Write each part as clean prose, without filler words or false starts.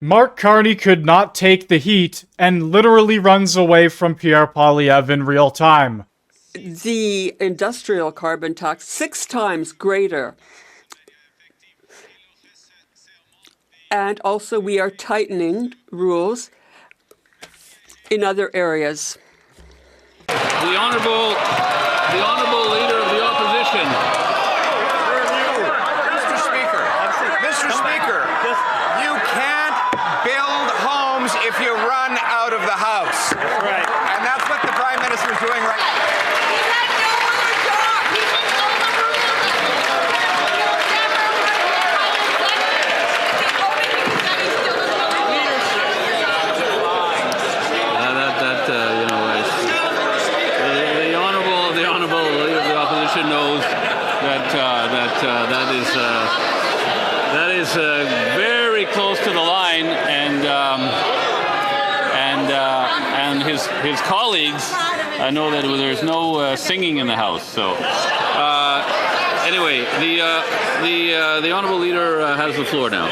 Mark Carney could not take the heat and literally runs away from Pierre Poilievre in real time. The industrial carbon tax 6 times greater. And also we are tightening rules in other areas. The honourable leader of the opposition. Mr. Speaker, you can't build homes if you run out of the House. That's right. And that's what the Prime Minister is doing right now. Knows that is very close to the line, and his colleagues know that there's no singing in the House. So anyway, the honourable leader has the floor now.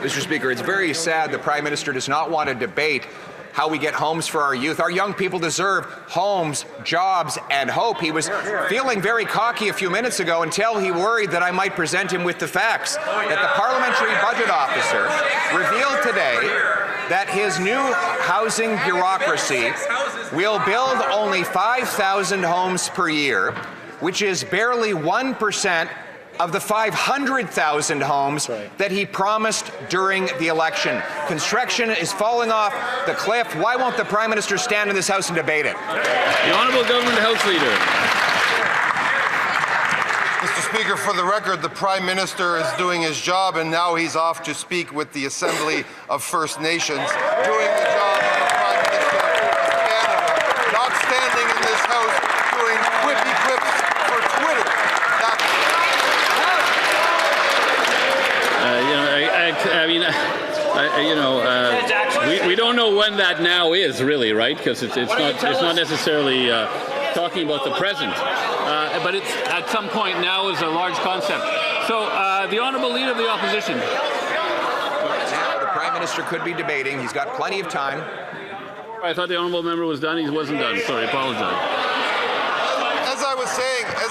Mr. Speaker, it's very sad the Prime Minister does not want to debate how we get homes for our youth. Our young people deserve homes, jobs, and hope. He was feeling very cocky a few minutes ago until he worried that I might present him with the facts. That the Parliamentary Budget Officer revealed today that his new housing bureaucracy will build only 5,000 homes per year, which is barely 1% of the 500,000 homes that he promised during the election. Construction is falling off the cliff. Why won't the Prime Minister stand in this House and debate it? The Honourable Government House Leader. Mr. Speaker, for the record, the Prime Minister is doing his job, and now he's off to speak with the Assembly of First Nations, doing the job of the Prime Minister of Canada, not standing in this House doing quippy quips for Twitter. We don't know when that now is, really, right? Because it's not necessarily talking about the present, but it's at some point now is a large concept. So the honourable leader of the opposition. Now the Prime Minister could be debating. He's got plenty of time. I thought the honourable member was done. He wasn't done. Sorry, apologize. As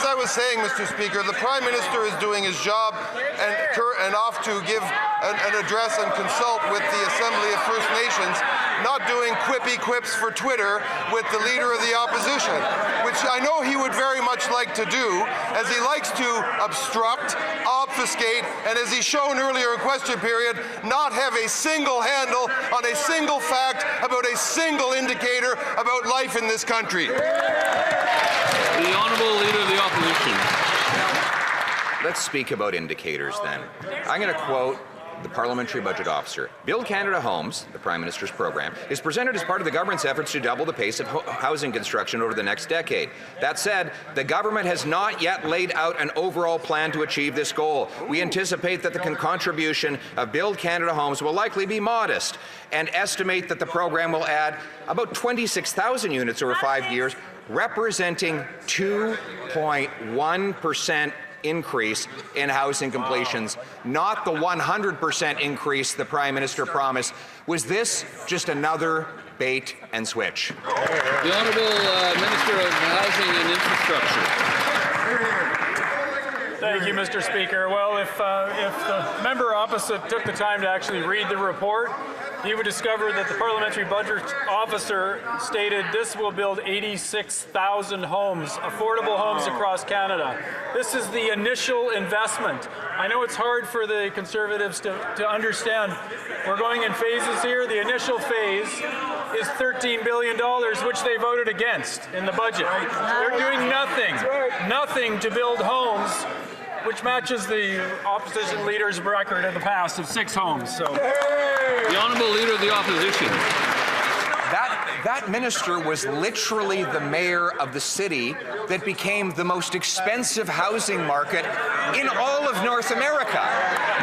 I was saying, Mr. Speaker, the Prime Minister is doing his job and off to give an address and consult with the Assembly of First Nations, not doing quippy quips for Twitter with the Leader of the Opposition, which I know he would very much like to do, as he likes to obstruct, obfuscate, and as he's shown earlier in question period, not have a single handle on a single fact about a single indicator about life in this country. The Honourable Leader of the Opposition. Let's speak about indicators then. I'm going to quote the Parliamentary Budget Officer. Build Canada Homes, the Prime Minister's program, is presented as part of the government's efforts to double the pace of housing construction over the next decade. That said, the government has not yet laid out an overall plan to achieve this goal. We anticipate that the contribution of Build Canada Homes will likely be modest, and estimate that the program will add about 26,000 units over 5 years, representing 2.1% increase in housing completions, not the 100% increase the Prime Minister promised. Was this just another bait and switch? The Honourable Minister of Housing and Infrastructure. Thank you, Mr. Speaker. Well, if the member opposite took the time to actually read the report, he would discover that the Parliamentary Budget Officer stated this will build 86,000 homes, affordable homes across Canada. This is the initial investment. I know it's hard for the Conservatives to understand. We're going in phases here. The initial phase is $13 billion, which they voted against in the budget. They're doing nothing to build homes, which matches the opposition leader's record in the past of 6 homes. So, the Honourable Leader of the Opposition. That minister was literally the mayor of the city that became the most expensive housing market in all of North America.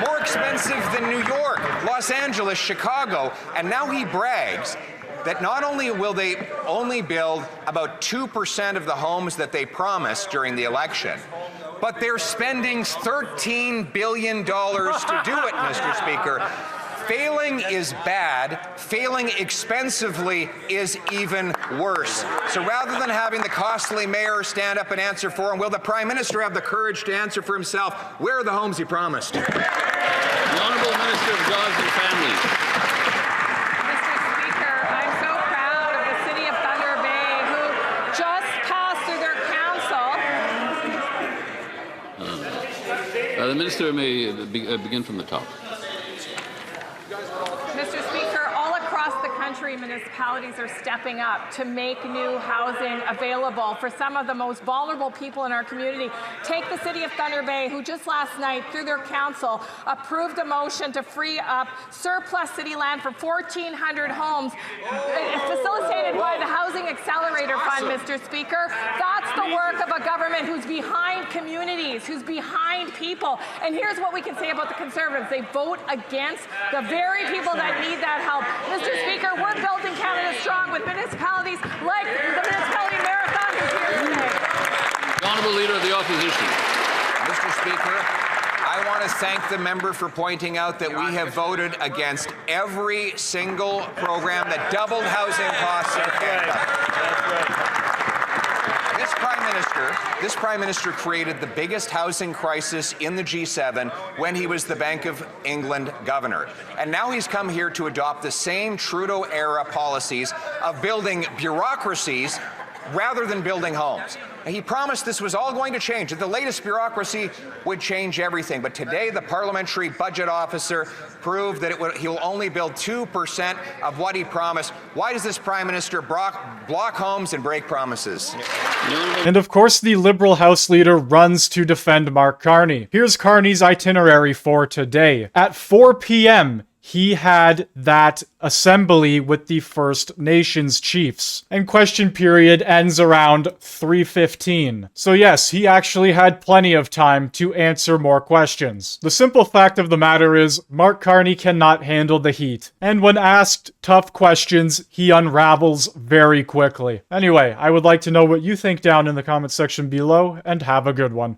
More expensive than New York, Los Angeles, Chicago, and now he brags that not only will they only build about 2% of the homes that they promised during the election, but they're spending $13 billion to do it, Mr. Speaker. Failing is bad. Failing expensively is even worse. So rather than having the costly mayor stand up and answer for him, will the Prime Minister have the courage to answer for himself? Where are the homes he promised? The Honourable Minister of Jobs and Families. Mr. Speaker, I'm so proud of the City of Thunder Bay, who just passed through their council. The Minister may begin from the top. Mr. Speaker, all across the country, municipalities are stepping up to make new housing available for some of the most vulnerable people in our community. Take the City of Thunder Bay, who just last night, through their council, approved a motion to free up surplus city land for 1,400 homes, facilitated by the Housing Accelerator Fund, Mr. Speaker. That's the work of a government who's behind communities, who's behind people. And here's what we can say about the Conservatives. They vote against the very people that need that help. Mr. Speaker, we're building Canada strong with municipalities like the Municipality Marathon who's here today. The Honourable Leader of the Opposition. Mr. Speaker, I want to thank the member for pointing out that we have voted against every single program that doubled housing costs in Canada. This Prime Minister created the biggest housing crisis in the G7 when he was the Bank of England governor. And now he's come here to adopt the same Trudeau-era policies of building bureaucracies rather than building homes. And he promised this was all going to change, that the latest bureaucracy would change everything. But today, the parliamentary budget officer proved that he'll only build 2% of what he promised. Why does this Prime Minister block homes and break promises? And of course, the Liberal House Leader runs to defend Mark Carney. Here's Carney's itinerary for today. At 4 p.m., he had that assembly with the First Nations chiefs. And question period ends around 3:15. So yes, he actually had plenty of time to answer more questions. The simple fact of the matter is, Mark Carney cannot handle the heat. And when asked tough questions, he unravels very quickly. Anyway, I would like to know what you think down in the comment section below, and have a good one.